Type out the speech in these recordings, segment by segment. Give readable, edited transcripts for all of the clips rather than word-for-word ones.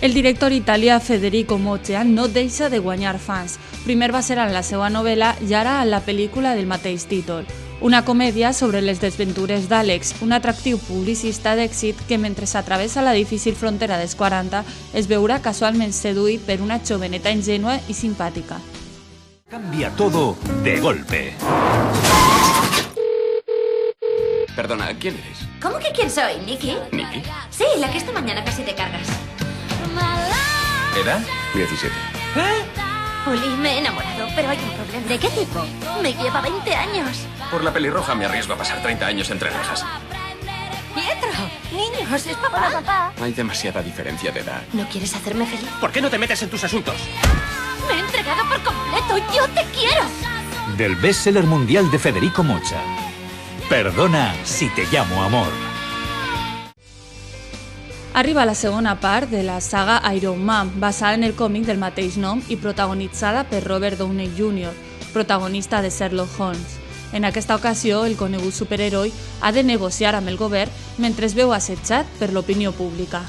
El director italià Federico Moccia no deixa de guanyar fans. Primer va ser en la seva novel·la i ara en la pel·lícula del mateix títol. Una comèdia sobre les desventures d'Àlex, un atractiu publicista d'èxit que mentre s'atravessa la difícil frontera dels 40 es veurà casualment seduït per una joveneta ingènua i simpàtica. Cambia todo de golpe. Perdona, ¿quién eres? ¿Cómo que quién soy? ¿Nikki? ¿Nikki? Sí, la que esta mañana casi te cargas. ¿Edad? 17. Uli, me he enamorado, pero hay un problema. ¿De qué tipo? Me lleva 20 años. Por la pelirroja me arriesgo a pasar 30 años entre rejas. ¡Pietro! ¡Niños, es papá! Hola, papá. Hay demasiada diferencia de edad. ¿No quieres hacerme feliz? ¿Por qué no te metes en tus asuntos? ¡Me he entregado por completo! ¡Yo te quiero! Del bestseller mundial de Federico Moccia. Perdona si te llamo amor. Arriba la segona part de la saga Iron Man, basada en el còmic del mateix nom i protagonitzada per Robert Downey Jr., protagonista de Sherlock Holmes. En aquesta ocasió, el conegut superheroi ha de negociar amb el govern mentre es veu assetjat per l'opinió pública.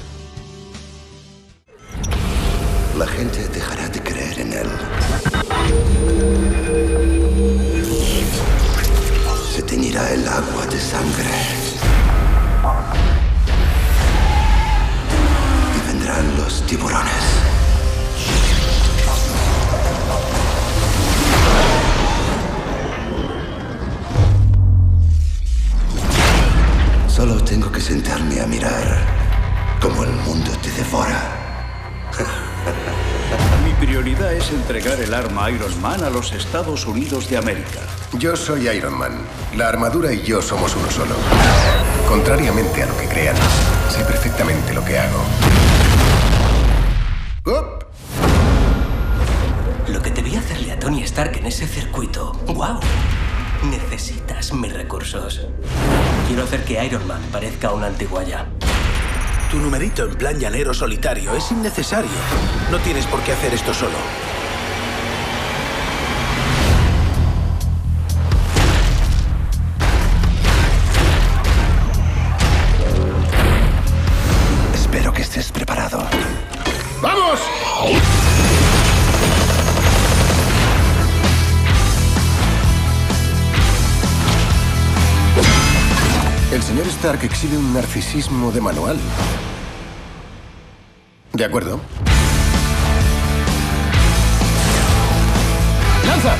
La gente dejará de creer en él. Se teñirá el agua de sangre. Y vendrán los tiburones. Solo tengo que sentarme a mirar cómo el mundo te devora. Mi prioridad es entregar el arma Iron Man a los Estados Unidos de América. Yo soy Iron Man. La armadura y yo somos uno solo. Contrariamente a lo que crean, sé perfectamente lo que hago. ¡Up! Lo que debí hacerle a Tony Stark en ese circuito. ¡Wow! Necesitas mis recursos. Quiero hacer que Iron Man parezca una antiguaya. Tu numerito en plan llanero solitario es innecesario. No tienes por qué hacer esto solo. Espero que estés preparado. ¡Vamos! El señor Stark exhibe un narcisismo de manual. ¿De acuerdo? ¡Lanza!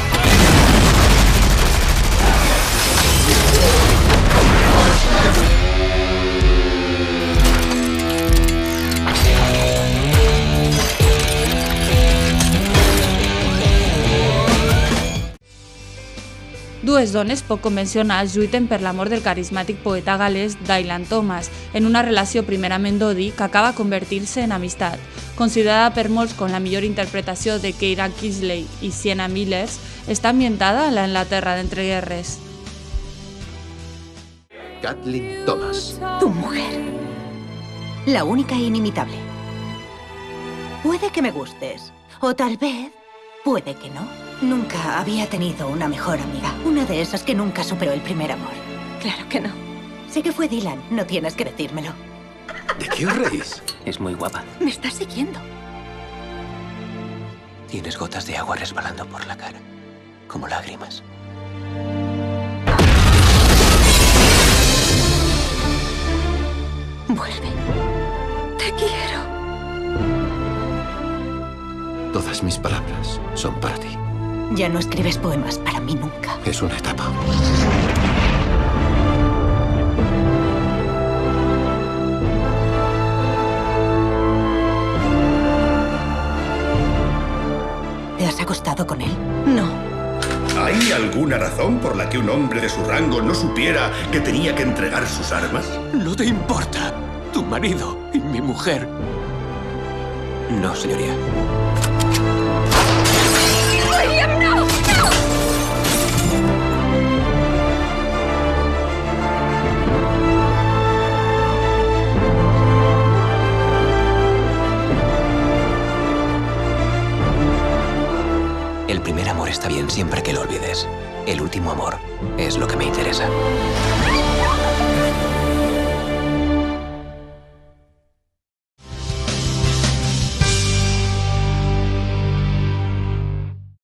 Dues dones poc convencionals lluiten per l'amor del carismàtic poeta gal·lès Dylan Thomas en una relació primerament d'odi que acaba convertir-se en amistat. Considerada per molts com la millor interpretació de Keira Knightley i Sienna Miller, està ambientada en la Inglaterra d'entreguerres. Kathleen Thomas. Tu mujer. La única e inimitable. Puede que me gustes, o tal vez puede que no. Nunca había tenido una mejor amiga. Una de esas que nunca superó el primer amor. Claro que no. Sé que fue Dylan, no tienes que decírmelo. ¿De qué os reís? Es muy guapa. Me estás siguiendo. Tienes gotas de agua resbalando por la cara, como lágrimas. Vuelve. Te quiero. Todas mis palabras son para ti. Ya no escribes poemas para mí nunca. Es una etapa. ¿Te has acostado con él? No. ¿Hay alguna razón por la que un hombre de su rango no supiera que tenía que entregar sus armas? No te importa. Tu marido y mi mujer. No, señoría. ¡William, no! ¡No! El primer amor está bien siempre que lo olvides. El último amor es lo que me interesa.